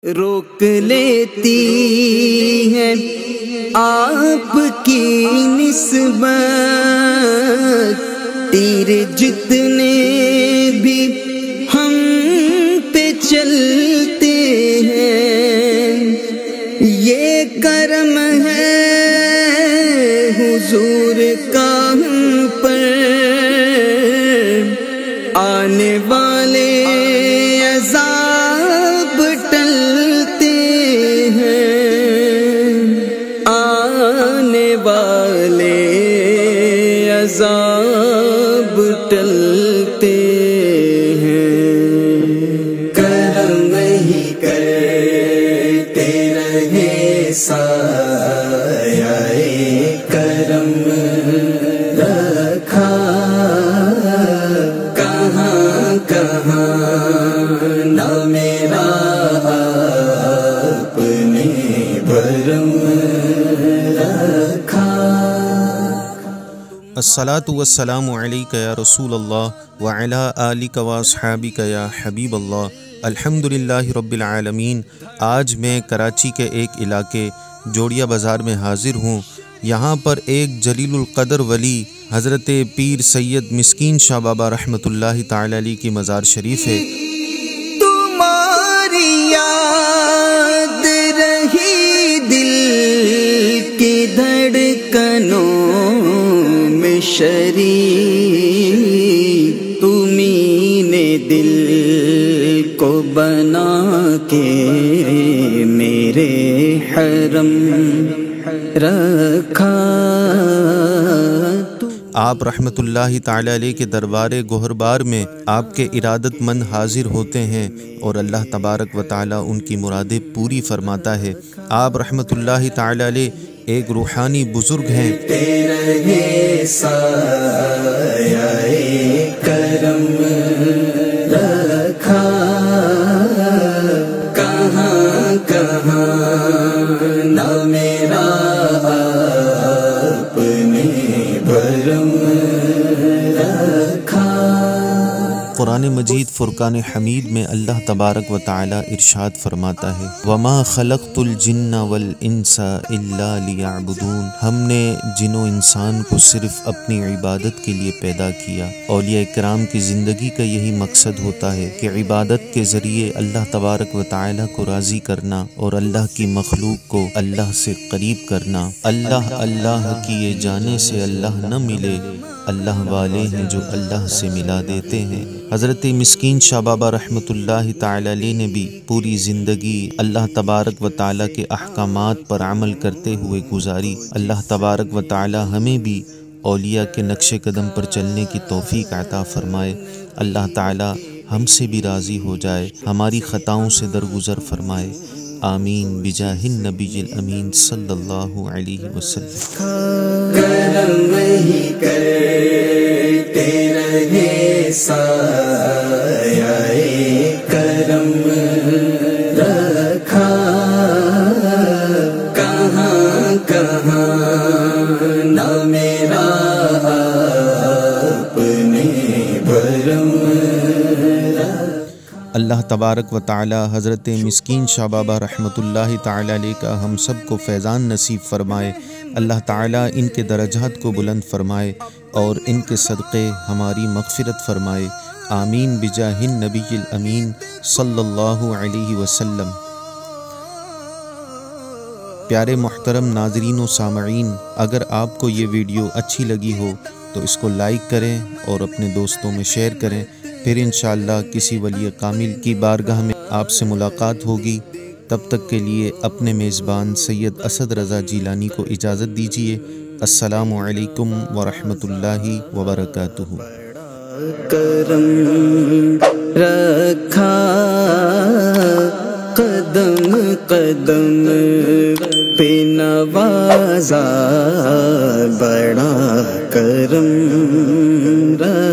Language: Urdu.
روک لیتی ہے آپ کی نسبت، تیر جتنے بھی ہم پہ چلتے ہیں، یہ کرم ہے حضور کا ہم پر، آنے والے عذاب ٹلتے ہیں، آنے والے عذاب ٹلتے ہیں، کرم ہی کرتے رہے سایہ کرم رکھا، کہاں کہاں نہ میرا آپ نے بھرم رکھا۔ الصلاۃ والسلام علیک یا رسول اللہ وعلی آلک واصحابک یا حبیب اللہ۔ الحمدللہ رب العالمین۔ آج میں کراچی کے ایک علاقے جوڑیا بازار میں حاضر ہوں۔ یہاں پر ایک جلیل القدر ولی حضرت پیر سید مسکین شاہ بابا رحمۃ اللہ تعالی علیہ کی مزار شریف ہے۔ تمہاری یاد رہی دل کی دھڑکنوں میں شریک، تمہیں نے دل کو بنا کے میرے حرم رکھا۔ آپ رحمۃ اللہ تعالی علیہ کے دربار گوہربار میں آپ کے ارادت مند حاضر ہوتے ہیں اور اللہ تبارک و تعالی ان کی مرادیں پوری فرماتا ہے۔ آپ رحمۃ اللہ تعالی علیہ ایک روحانی بزرگ ہیں۔ تیرے سایہ کرم رکھا، کہاں کہاں نہ میرا آپ نے بھرم رکھا۔ قرآن مجید فرقان حمید میں اللہ تبارک و تعالی ارشاد فرماتا ہے، وَمَا خَلَقْتُ الْجِنَّ وَالْإِنسَ إِلَّا لِيَعْبُدُونَ، ہم نے جن و انسان کو صرف اپنی عبادت کے لیے پیدا کیا۔ اولیاء کرام کی زندگی کا یہی مقصد ہوتا ہے کہ عبادت کے ذریعے اللہ تبارک و تعالی کو راضی کرنا اور اللہ کی مخلوق کو اللہ سے قریب کرنا۔ اللہ اللہ کیے جانے سے اللہ نہ ملے، اللہ والے ہیں جو اللہ سے ملا دیتے ہیں۔ حضرت مسکین شاہ بابا رحمۃ اللہ تعالی علیہ نے بھی پوری زندگی اللہ تبارک و تعالی کے احکامات پر عمل کرتے ہوئے گزاری۔ اللہ تبارک و تعالی ہمیں بھی اولیاء کے نقش قدم پر چلنے کی توفیق عطا فرمائے۔ اللہ تعالی ہم سے بھی راضی ہو جائے، ہماری خطاؤں سے درگزر فرمائے، آمین بجاہ النبی الامین صلی اللہ علیہ وسلم۔ کرم ہی کرتے رہے سایہ کرم رکھا، کہاں کہاں نہ میرا آپ نے بھرم رکھا۔ اللہ تبارک و تعالی حضرت مسکین شاہ بابا رحمۃ اللہ تعالی علیہ کا ہم سب کو فیضان نصیب فرمائے۔ اللہ تعالی ان کے درجات کو بلند فرمائے اور ان کے صدقے ہماری مغفرت فرمائے، آمین بجاہ النبی الامین صلی اللہ علیہ وسلم۔ پیارے محترم ناظرین و سامعین، اگر آپ کو یہ ویڈیو اچھی لگی ہو تو اس کو لائک کریں اور اپنے دوستوں میں شیئر کریں۔ پھر انشاءاللہ کسی ولی کامل کی بارگاہ میں آپ سے ملاقات ہوگی۔ تب تک کے لیے اپنے میزبان سید اسد رضا جیلانی کو اجازت دیجیے۔ السلام علیکم ورحمۃ اللہ وبرکاتہ۔ کرم رکھا، قدم قدم پہ نوازا، بڑا کرم رکھا۔